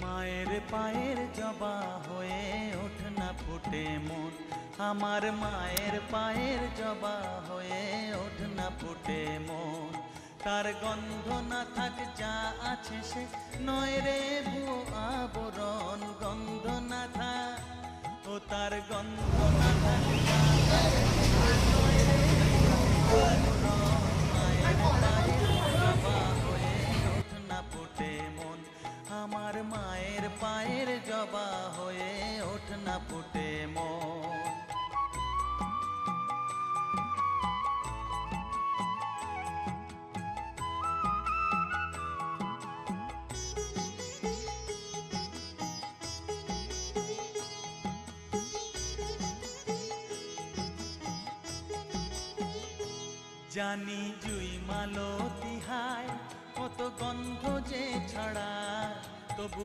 মায়ের পায়ের জবা হয়ে ওঠ না ফুটে মন, আমার মায়ের পায়ের জবা হয়ে ওঠ না ফুটে মন। তার গন্ধ না থাক যা আছে সে নয় রে ভুয়ো আবরণ, গন্ধ না থাক ও তার গন্ধ না থাক যা আছে সে নয় রে ভুয়ো আবরণ। মায়ের পায়ের জবা হয়ে ওঠ না ফুটে মন, আমার মায়ের পায়ের জবা হয়ে ওঠ না ফুটে মন। জানি জুই মালতি হায় কত গন্ধ যে ছড়ায়, তবু